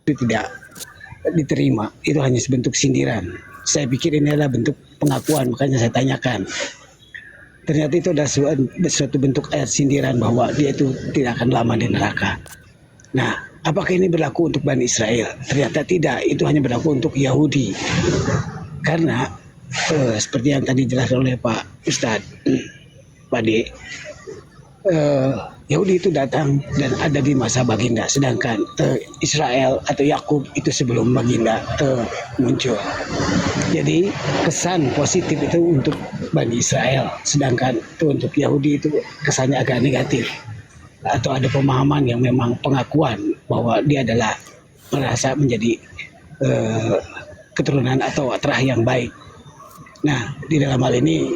itu tidak diterima, itu hanya sebentuk sindiran. Saya pikir ini adalah bentuk pengakuan, makanya saya tanyakan. Ternyata itu adalah suatu bentuk ayat sindiran bahwa dia itu tidak akan lama di neraka. Nah, apakah ini berlaku untuk Bani Israel? Ternyata tidak, itu hanya berlaku untuk Yahudi. Karena seperti yang tadi dijelaskan oleh Pak Ustadz, Pak D, Yahudi itu datang dan ada di masa Baginda, sedangkan Israel atau Yakub itu sebelum Baginda muncul. Jadi kesan positif itu untuk Bani Israel, sedangkan itu untuk Yahudi itu kesannya agak negatif, atau ada pemahaman yang memang pengakuan bahwa dia adalah merasa menjadi keturunan atau terah yang baik. Nah, di dalam hal ini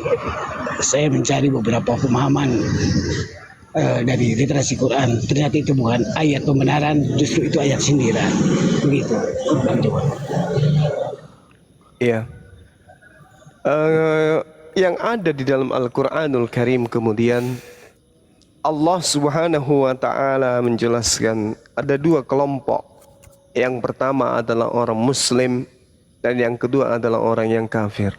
saya mencari beberapa pemahaman dari literasi Quran. Ternyata itu bukan ayat pembenaran, justru itu ayat sindiran. Begitu, Bang Jawa. Iya. Yang ada di dalam Al-Quranul Karim kemudian Allah Subhanahu wa ta'ala menjelaskan ada dua kelompok. Yang pertama adalah orang Muslim dan yang kedua adalah orang yang kafir.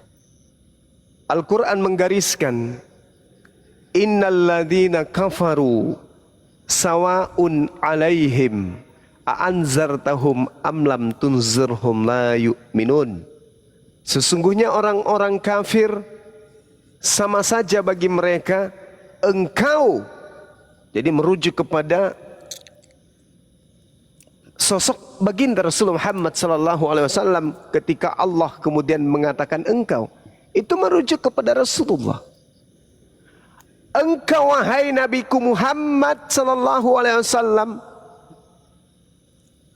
Al-Quran menggariskan innal ladzina kafaru sawa'un alaihim a'anzartahum am lam tunzirhum la yu'minun. Sesungguhnya orang-orang kafir sama saja bagi mereka engkau, jadi merujuk kepada sosok baginda Rasulullah Muhammad sallallahu alaihi wasallam ketika Allah kemudian mengatakan engkau, itu merujuk kepada Rasulullah. Engkau wahai Nabiku Muhammad sallallahu alaihi wasallam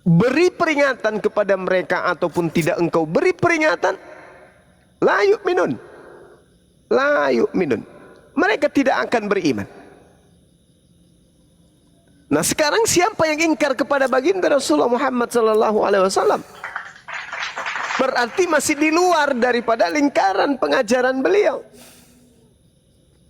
beri peringatan kepada mereka ataupun tidak engkau beri peringatan, la yu'minun. La yu'minun. Mereka tidak akan beriman. Nah, sekarang siapa yang ingkar kepada baginda Rasulullah Muhammad sallallahu alaihi wasallam? Berarti masih di luar daripada lingkaran pengajaran beliau.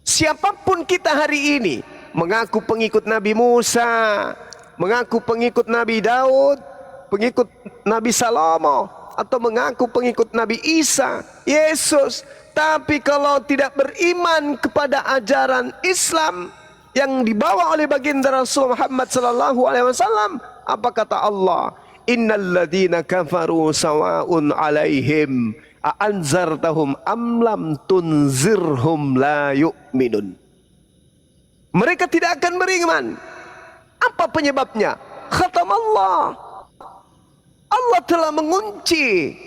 Siapapun kita hari ini, mengaku pengikut Nabi Musa, mengaku pengikut Nabi Daud, pengikut Nabi Salomo, atau mengaku pengikut Nabi Isa, Yesus, tapi kalau tidak beriman kepada ajaran Islam yang dibawa oleh baginda Rasul Muhammad sallallahu alaihi wasallam, apa kata Allah? Innal ladzina kafaru sawa'un alaihim a'anzartahum am lam tunzirhum la yu'minun. Mereka tidak akan beriman. Apa penyebabnya? Khatamallah. Allah telah mengunci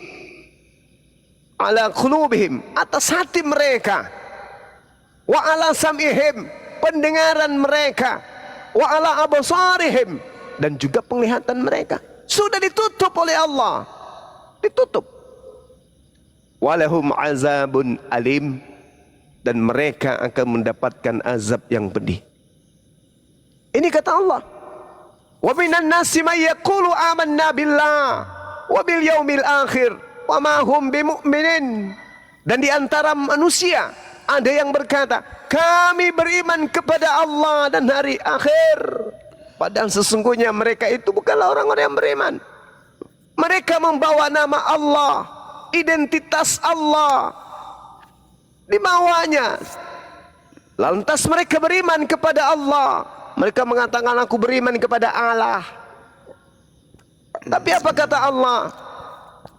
ala qulubihim, atas hati mereka, wa ala sam'ihim, pendengaran mereka, wa ala absarihim, dan juga penglihatan mereka. Sudah ditutup oleh Allah. Ditutup. Walahum azabun alim, dan mereka akan mendapatkan azab yang pedih. Ini kata Allah. Wa minan nasi may yaqulu amanna billah wa bil yaumil akhir wa ma hum bimu'minin. Dan di antara manusia ada yang berkata, kami beriman kepada Allah dan hari akhir. Padahal sesungguhnya mereka itu bukanlah orang-orang yang beriman. Mereka membawa nama Allah, identitas Allah dibawanya. Lantas mereka beriman kepada Allah. Mereka mengatakan aku beriman kepada Allah. Tapi apa kata Allah?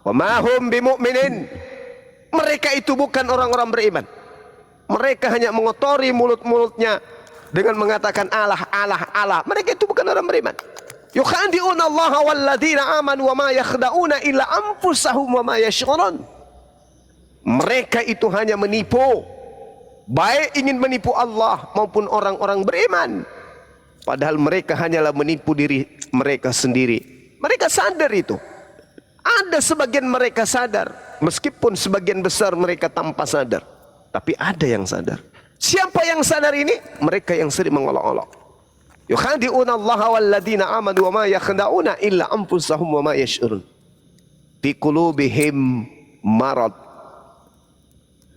Wa ma hum bimu'minin. Mereka itu bukan orang-orang beriman. Mereka hanya mengotori mulut-mulutnya dengan mengatakan Allah, Allah, Allah. Mereka itu bukan orang beriman. Yukhadi'una Allah walladzina amanu wa ma yakhda'una illa anfusahum wa ma yash'urun. Mereka itu hanya menipu, baik ingin menipu Allah maupun orang-orang beriman. Padahal mereka hanyalah menipu diri mereka sendiri. Mereka sadar itu. Ada sebagian mereka sadar, meskipun sebagian besar mereka tanpa sadar. Tapi ada yang sadar. Siapa yang sadar ini? Mereka yang sering mengolok-olok. Yukhadi'una Allah walladzina amanu wa ma yakhda'una illa anfusahum wa ma yash'urun. Fi qulubihim marad.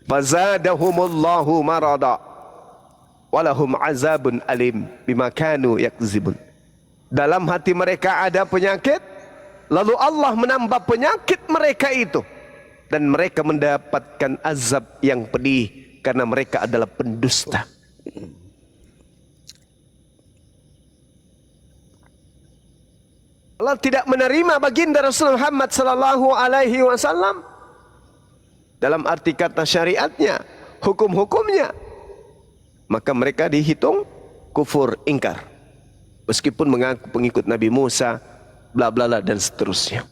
Fazadahumullahu marada. Walahum azabun alim bima kanu yakzibun. Dalam hati mereka ada penyakit Lalu Allah menambah penyakit mereka itu. Dan mereka mendapatkan azab yang pedih karena mereka adalah pendusta. Allah tidak menerima baginda Rasul Muhammad sallallahu alaihi wasallam dalam arti kata syariatnya, hukum-hukumnya. Maka mereka dihitung kufur, ingkar. Meskipun mengaku pengikut Nabi Musa, bla bla bla dan seterusnya.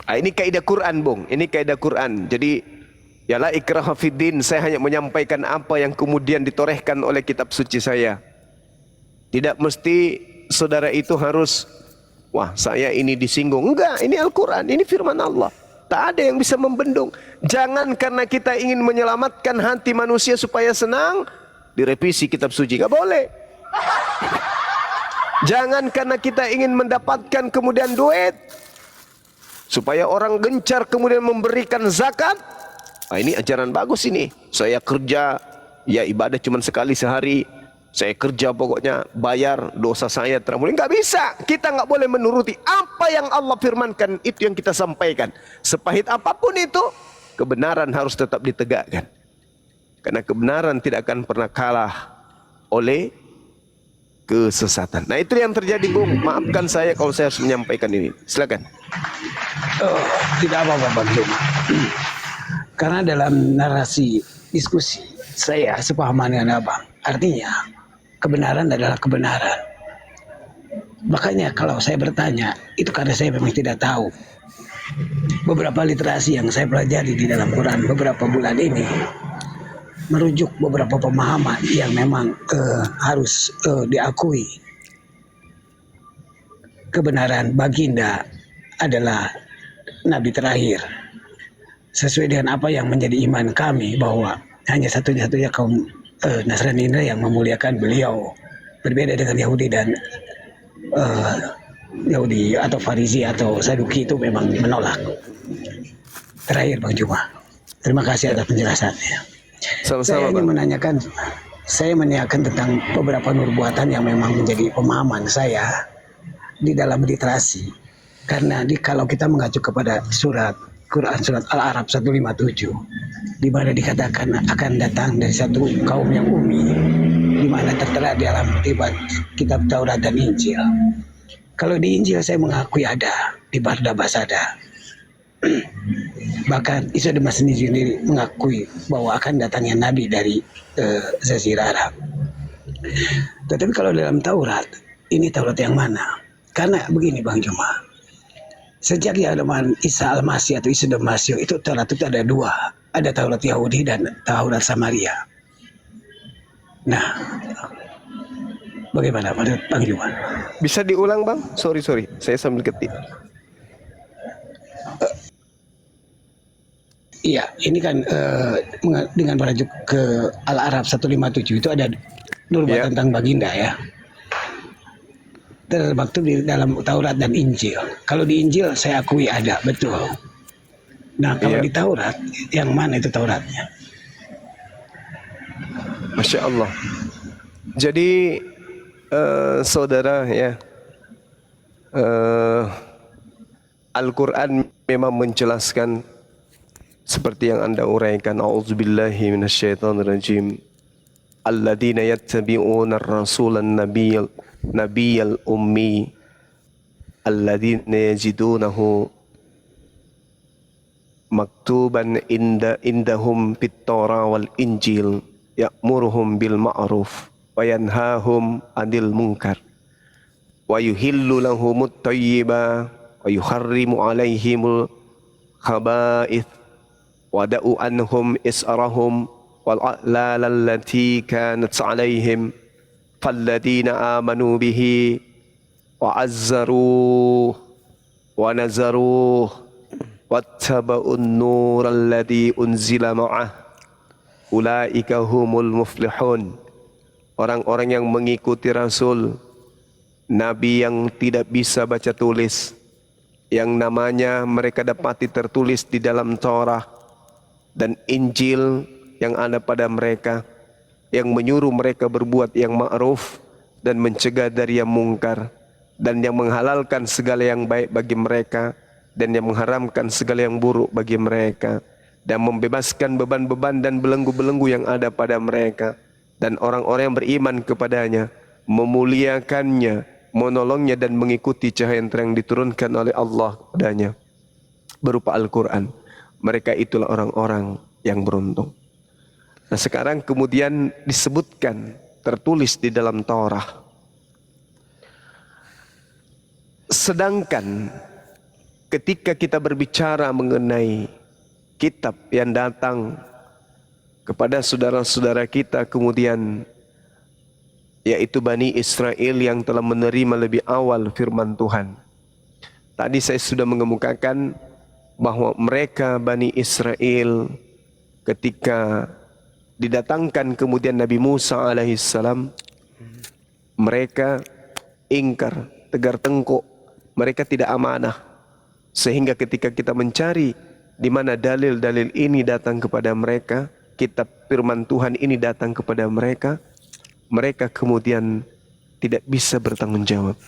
Ini kaidah Quran, Bung. Ini kaidah Quran. Jadi, ya la ikraha fiddin. Saya hanya menyampaikan apa yang kemudian ditorehkan oleh kitab suci saya. Tidak mesti saudara itu harus, wah saya ini disinggung. Enggak, ini Al-Quran, ini firman Allah. Tak ada yang bisa membendung. Jangan karena kita ingin menyelamatkan hati manusia supaya senang, direvisi kitab suci. Enggak boleh. Jangan karena kita ingin mendapatkan kemudian duit, supaya orang gencar kemudian memberikan zakat. Ini ajaran bagus ini. Saya kerja, ya ibadah cuma sekali sehari. Saya kerja pokoknya bayar, dosa saya terampuni. Enggak bisa. Kita enggak boleh menuruti apa yang Allah firmankan, itu yang kita sampaikan. Sepahit apapun itu, kebenaran harus tetap ditegakkan. Karena kebenaran tidak akan pernah kalah oleh kesesatan. Nah itu yang terjadi, Bung. Maafkan saya kalau saya harus menyampaikan ini. Silakan. Tidak apa-apa Bang Juma. Karena dalam narasi diskusi saya sepahaman dengan Abang, artinya kebenaran adalah kebenaran. Makanya kalau saya bertanya, itu karena saya memang tidak tahu. Beberapa literasi yang saya pelajari di dalam Quran beberapa bulan ini merujuk beberapa pemahaman yang memang harus diakui. Kebenaran baginda adalah Nabi terakhir. Sesuai dengan apa yang menjadi iman kami, bahwa hanya satu-satunya kaum Nasrani yang memuliakan beliau. Berbeda dengan Yahudi dan Yahudi atau Farisi atau Saduki itu memang menolak. Terakhir Bang Juma, terima kasih atas penjelasannya. Sama-sama, saya menanyakan tentang beberapa nubuatan yang memang menjadi pemahaman saya di dalam literasi. Karena kalau kita mengacu kepada surat Quran, surat Al-Arab 157, di mana dikatakan akan datang dari satu kaum yang umi, di mana tertera di dalam kitab Taurat dan Injil. Kalau di Injil saya mengakui ada, di Barnabas ada. Bahkan Isa Demas sendiri mengakui bahwa akan datangnya Nabi dari Jazirah Arab. Tetapi kalau dalam Taurat, ini Taurat yang mana? Karena begini Bang Juma, sejak zaman Isa Al-Masih atau Isa Damasio itu Taurat itu ada dua. Ada Taurat Yahudi dan Taurat Samaria. Nah, bagaimana menurut Bang Juma? Bisa diulang Bang? Sorry, saya sambil ketik. Iya, ini kan dengan merujuk ke Al-Arab 157 itu ada nubuat tentang baginda ya. Termaktub di dalam Taurat dan Injil. Kalau di Injil saya akui ada, betul. Nah, kalau di Taurat, yang mana itu Tauratnya? Masya Allah. Jadi saudara ya, Al-Quran memang menjelaskan seperti yang Anda uraikan. A'udzubillahi minasyaitonirrajim. Alladzina yattabi'una ar-rasulan nabiyyal ummi alladzina yajidunahu maktuban indahum fit-Taurah wal Injil ya'muruhum bil ma'ruf wa yanhahum 'anil munkar wa yuhillu lahumut thayyiba wa yuharrimu 'alaihimul khaba'ith wa da'u anhum is'arahum wal a'lal allati kanat 'alaihim falladzina amanu bihi wa azzaruh wa nazaruh wattaba'un nur alladhi unzila ma'ah ulaika humul muflihun. Orang-orang yang mengikuti Rasul, Nabi yang tidak bisa baca tulis, yang namanya mereka dapati tertulis di dalam Taurat dan Injil yang ada pada mereka, yang menyuruh mereka berbuat yang ma'ruf dan mencegah dari yang mungkar, dan yang menghalalkan segala yang baik bagi mereka, dan yang mengharamkan segala yang buruk bagi mereka, dan membebaskan beban-beban dan belenggu-belenggu yang ada pada mereka, dan orang-orang yang beriman kepadanya memuliakannya, menolongnya dan mengikuti cahaya yang terang diturunkan oleh Allah kepadanya berupa Al-Quran. Mereka itulah orang-orang yang beruntung. Nah, sekarang kemudian disebutkan, tertulis di dalam Taurat. Sedangkan ketika kita berbicara mengenai kitab yang datang kepada saudara-saudara kita kemudian, yaitu Bani Israel yang telah menerima lebih awal firman Tuhan. Tadi saya sudah mengemukakan bahwa mereka Bani Israel ketika didatangkan kemudian Nabi Musa alaihissalam, mereka ingkar, tegar tengkuk, mereka tidak amanah. Sehingga ketika kita mencari di mana dalil-dalil ini datang kepada mereka, kitab firman Tuhan ini datang kepada mereka, mereka kemudian tidak bisa bertanggung jawab.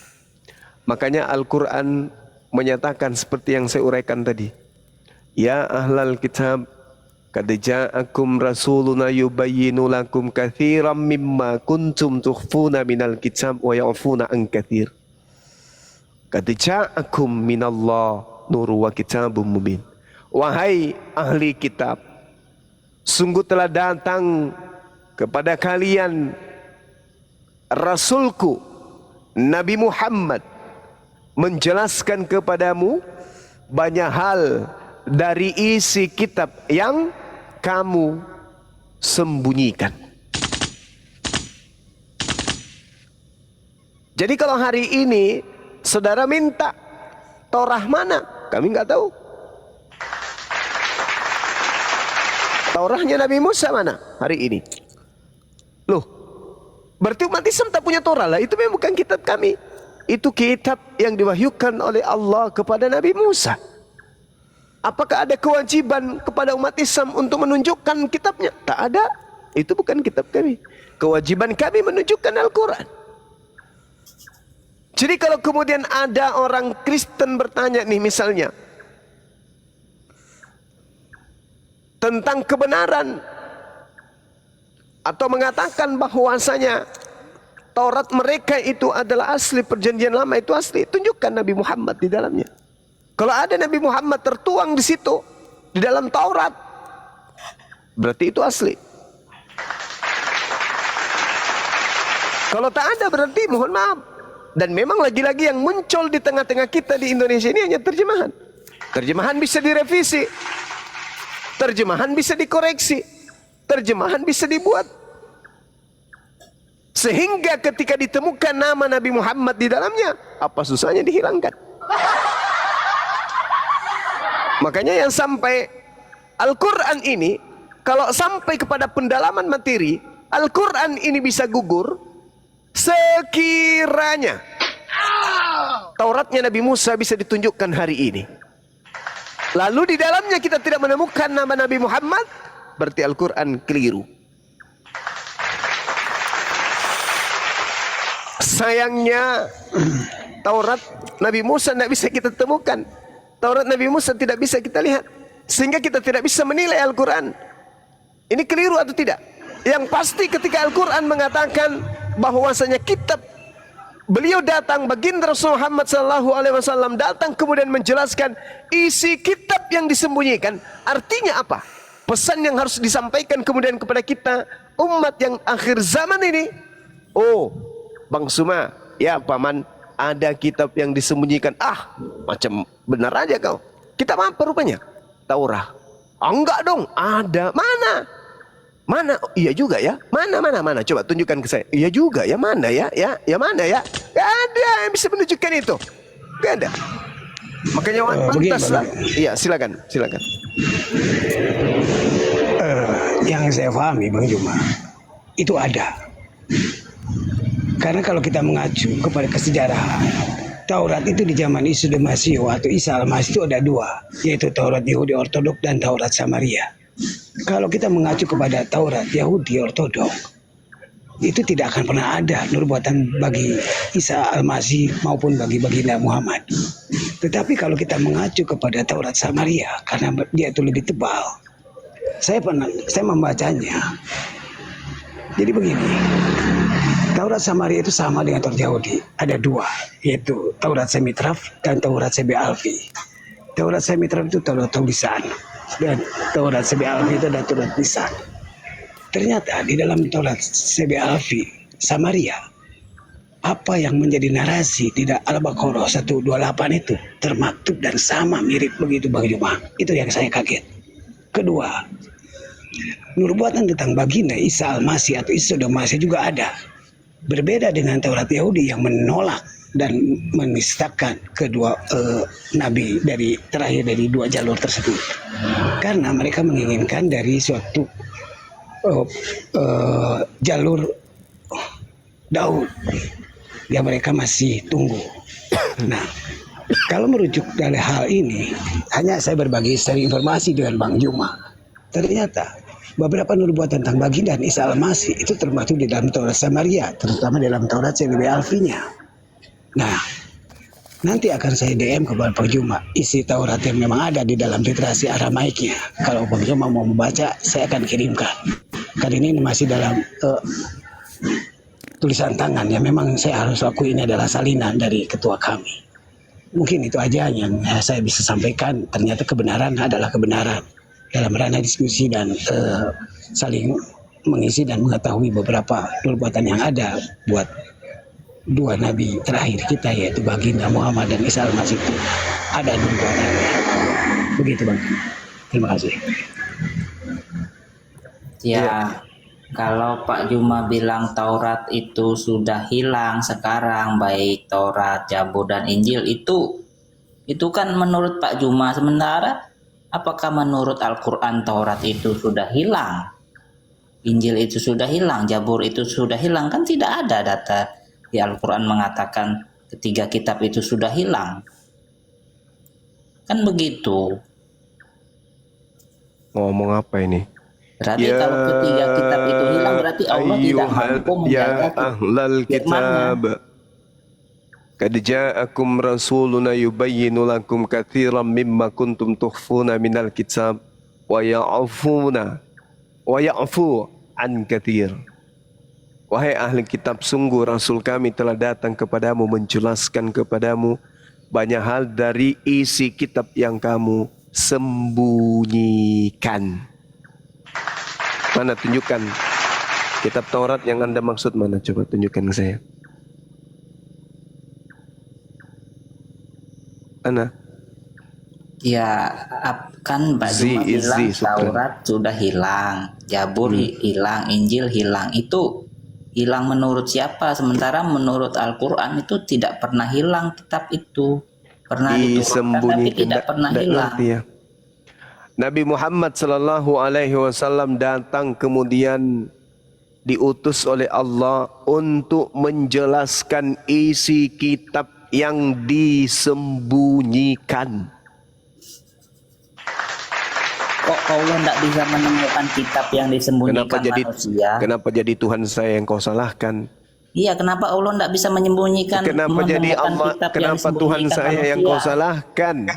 Makanya Al-Quran menyatakan seperti yang saya uraikan tadi. Ya ahlal kitab, qad ja'akum rasuluna yubayyinu lakum katsiran mimma kuntum tukhfuna minal kitab wa ya'funa an katsir. Qad ja'akum minallah nuru wa kitabum mubin. Wahai ahli kitab, sungguh telah datang kepada kalian Rasulku Nabi Muhammad menjelaskan kepadamu banyak hal dari isi kitab yang kamu sembunyikan. Jadi kalau hari ini saudara minta Taurat mana? Kami nggak tahu. Tauratnya Nabi Musa mana hari ini? Loh, berarti umat Islam tak punya Taurat lah. Itu memang bukan kitab kami. Itu kitab yang diwahyukan oleh Allah kepada Nabi Musa. Apakah ada kewajiban kepada umat Islam untuk menunjukkan kitabnya? Tak ada. Itu bukan kitab kami. Kewajiban kami menunjukkan Al-Quran. Jadi kalau kemudian ada orang Kristen bertanya nih misalnya tentang kebenaran atau mengatakan bahwasanya Taurat mereka itu adalah asli, perjanjian lama itu asli, tunjukkan Nabi Muhammad di dalamnya. Kalau ada Nabi Muhammad tertuang di situ di dalam Taurat, berarti itu asli. Kalau tak ada berarti mohon maaf. Dan memang lagi-lagi yang muncul di tengah-tengah kita di Indonesia ini hanya terjemahan. Terjemahan bisa direvisi, terjemahan bisa dikoreksi, terjemahan bisa dibuat. Sehingga ketika ditemukan nama Nabi Muhammad di dalamnya, apa susahnya dihilangkan? Makanya yang sampai Al-Quran ini, kalau sampai kepada pendalaman materi, Al-Quran ini bisa gugur sekiranya Tauratnya Nabi Musa bisa ditunjukkan hari ini. Lalu di dalamnya kita tidak menemukan nama Nabi Muhammad, berarti Al-Quran keliru. Sayangnya Taurat Nabi Musa tidak bisa kita temukan. Taurat Nabi Musa tidak bisa kita lihat, sehingga kita tidak bisa menilai Al-Quran ini keliru atau tidak. Yang pasti ketika Al-Quran mengatakan bahwasanya kitab beliau datang, baginda Rasul Muhammad SAW datang kemudian menjelaskan isi kitab yang disembunyikan. Artinya apa? Pesan yang harus disampaikan kemudian kepada kita umat yang akhir zaman ini. Oh, Bang Suma, ya paman, ada kitab yang disembunyikan. Ah, macam benar aja kau. Kitab apa rupanya? Taurat. Ah, enggak dong, ada. Mana? Mana? Oh, iya juga ya. Mana? Coba tunjukkan ke saya. Iya juga ya. Mana ya? Ya mana ya? Gak ada yang bisa menunjukkan itu. Gak ada. Makanya pantaslah. Iya, silakan. Yang saya pahami Bang Juma, itu ada. Karena kalau kita mengacu kepada kesejarahan, Taurat itu di zaman Isa dan Masih atau Isa al-Masih itu ada dua, yaitu Taurat Yahudi Ortodok dan Taurat Samaria. Kalau kita mengacu kepada Taurat Yahudi Ortodok, itu tidak akan pernah ada nubuatan bagi Isa Al-Masih maupun bagi baginda Muhammad. Tetapi kalau kita mengacu kepada Taurat Samaria karena dia itu lebih tebal, saya membacanya. Jadi begini, Taurat Samaria itu sama dengan Taurat Yahudi. Ada dua, yaitu Taurat Semitraf dan Taurat Sebe Alfi. Taurat Semitraf itu Taurat tulisan dan Taurat Sebe Alfi itu adalah Taurat lisan. Ternyata di dalam Taurat Sebe Alfi Samaria, apa yang menjadi narasi tidak Al-Baqarah 128 itu termaktub dan sama mirip begitu Bang Juma. Itu yang saya kaget. Kedua, nubuatan tentang baginda Isa Al-Masih atau Isa Al-Masih juga ada. Berbeda dengan Taurat Yahudi yang menolak dan menistakan kedua nabi dari terakhir dari dua jalur tersebut. Karena mereka menginginkan dari suatu jalur Daud yang mereka masih tunggu. Nah, kalau merujuk dari hal ini, hanya saya berbagi seri informasi dengan Bang Juma. Ternyata beberapa nubuatan tentang baginda dan Isa Al-Masih itu termasuk di dalam Taurat Samaria, terutama dalam Taurat Sebe Alfinya. Nah, nanti akan saya DM kepada Bang Juma isi Taurat yang memang ada di dalam literasi Aramaiknya. Kalau Bang Juma mau membaca, saya akan kirimkan. Kali ini masih dalam tulisan tangan yang memang saya harus akui ini adalah salinan dari ketua kami. Mungkin itu aja yang saya bisa sampaikan. Ternyata kebenaran adalah kebenaran dalam ranah diskusi dan saling mengisi dan mengetahui beberapa nubuatan yang ada buat dua nabi terakhir kita, yaitu baginda Muhammad dan Isa Al-Masih itu ada nubuatannya. Begitu Bang. Terima kasih. Ya, kalau Pak Juma bilang Taurat itu sudah hilang sekarang, baik Taurat, Zabur dan Injil itu kan menurut Pak Juma. Sementara apakah menurut Al-Quran Taurat itu sudah hilang? Injil itu sudah hilang, Zabur itu sudah hilang? Kan tidak ada data di Al-Quran mengatakan ketiga kitab itu sudah hilang. Kan begitu. Ngomong apa ini? Berarti kalau ketiga kitab itu hilang, berarti Allah tidak mampu menjaga ahlal kitab qad ja'akum rasuluna yubayyinu lakum katsiran mimma kuntum tukhfuna minal kitab wa ya'fu an katsir. Wahai ahli kitab, sungguh Rasul kami telah datang kepadamu menjelaskan kepadamu banyak hal dari isi kitab yang kamu sembunyikan. Mana, tunjukkan kitab Taurat yang Anda maksud mana? Coba tunjukkan ke saya. Mana? Ya, kan Pak Juma bilang Taurat sudah hilang, Zabur hilang, Injil hilang. Itu hilang menurut siapa? Sementara menurut Al-Quran itu tidak pernah hilang kitab itu. Pernah diturunkan tapi tidak pernah hilang. Ya. Nabi Muhammad sallallahu alaihi wasallam datang kemudian diutus oleh Allah untuk menjelaskan isi kitab yang disembunyikan. Kok Allah tidak bisa menemukan kitab yang disembunyikan manusia? Kenapa jadi Tuhan saya yang kau salahkan? Iya, kenapa Allah tidak bisa menyembunyikan? Kenapa jadi Allah? Kenapa Tuhan saya yang kau salahkan?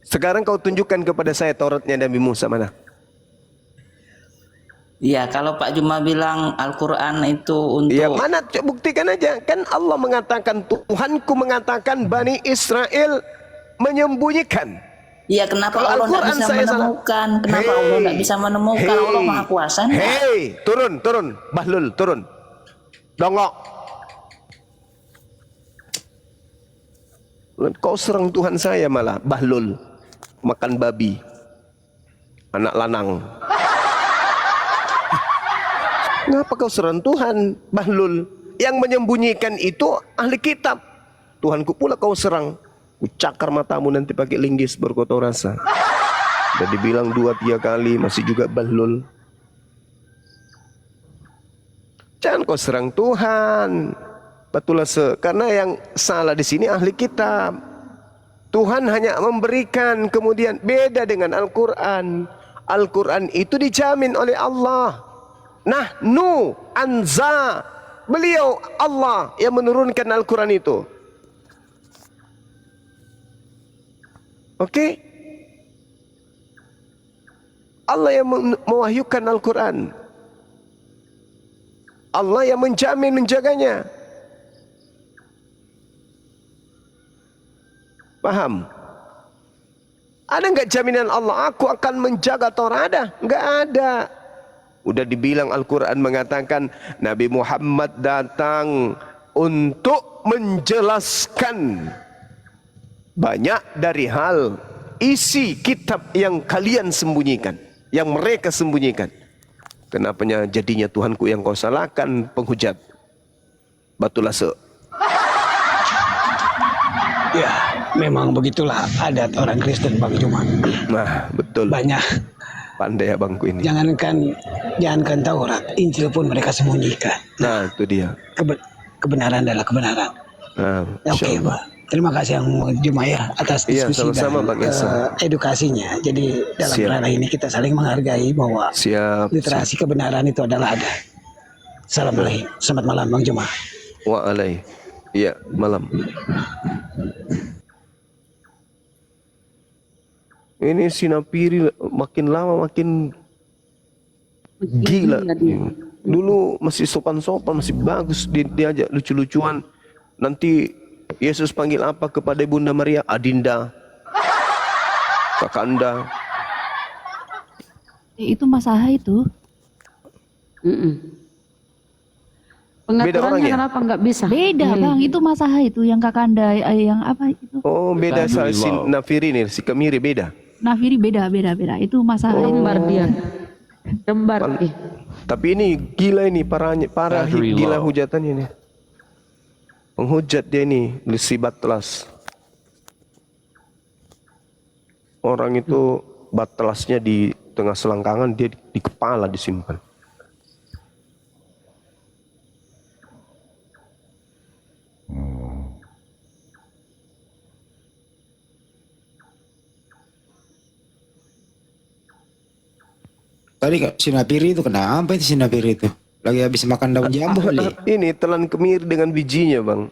Sekarang kau tunjukkan kepada saya Tauratnya Nabi Musa mana? Iya, kalau Pak Juma bilang Al-Quran itu untuk... Ya, mana? Buktikan aja. Kan Allah mengatakan, Tuhanku mengatakan Bani Israel menyembunyikan. Iya, kenapa Allah tidak bisa menemukan? Kenapa Allah tidak bisa menemukan? Allah Maha Kuasa. Hei, turun. Bahlul, turun. Dongok. Kau serang Tuhan saya malah, Bahlul. Makan babi. Anak lanang. Kenapa kau serang Tuhan, Bahlul? Yang menyembunyikan itu ahli kitab. Tuhanku pula kau serang. Kucakar matamu nanti pakai linggis baru kau tahu rasa. Udah dibilang 2-3 kali masih juga Bahlul. Jangan kau serang Tuhan. Betul karena yang salah di sini ahli kitab. Tuhan hanya memberikan, kemudian beda dengan Al-Quran. Al-Quran itu dijamin oleh Allah. Nahnu anza. Beliau Allah yang menurunkan Al-Quran itu. Oke? Allah yang mewahyukan Al-Quran. Allah yang menjamin menjaganya. Paham? Ada enggak jaminan Allah aku akan menjaga Taurat? Ada? Enggak ada. Udah dibilang Al-Quran mengatakan Nabi Muhammad datang untuk menjelaskan banyak dari hal isi kitab yang kalian sembunyikan, yang mereka sembunyikan. Kenapanya jadinya Tuhanku yang kau salahkan, penghujat batu lase. Ya, memang begitulah adat orang Kristen Bang Juma. Nah, betul. Banyak. Pandai abangku ini. Jangankan Taurat, Injil pun mereka sembunyikan. Nah, itu dia. Kebenaran adalah kebenaran. Nah, Oke, Pak. Terima kasih yang Juma ya atas Iya, diskusi sama-sama, Bang dan Esa. edukasinya. Jadi dalam Siap. ranah ini kita saling menghargai bahwa Siap. literasi kebenaran itu adalah ada. Assalamualaikum. Selamat malam Bang Juma. Waalaikumsalam. Iya, malam. Ini Sinapiri makin lama makin gila. Dulu masih sopan-sopan, masih bagus, diajak lucu-lucuan. Nanti Yesus panggil apa kepada Bunda Maria? Adinda, Kakanda. Itu masalah itu. Beda orang Pengaturannya ya? kenapa nggak bisa? Beda bang, itu masalah itu yang kakanda yang apa itu? Oh, beda sama si Nafiri nih, si Kemiri beda. Nafiri beda. Itu masalah itu. Kembar dia. Kembar. Tapi ini gila ini, parah gila hujatannya ini. Penghujat dia ini, Lisi Batlas. Orang itu batlasnya di tengah selangkangan, dia di kepala disimpan. Tadi Kak, Sinapiri itu kenapa itu Sinapiri itu? Lagi habis makan daun jambu kali. Ini telan kemiri dengan bijinya, Bang.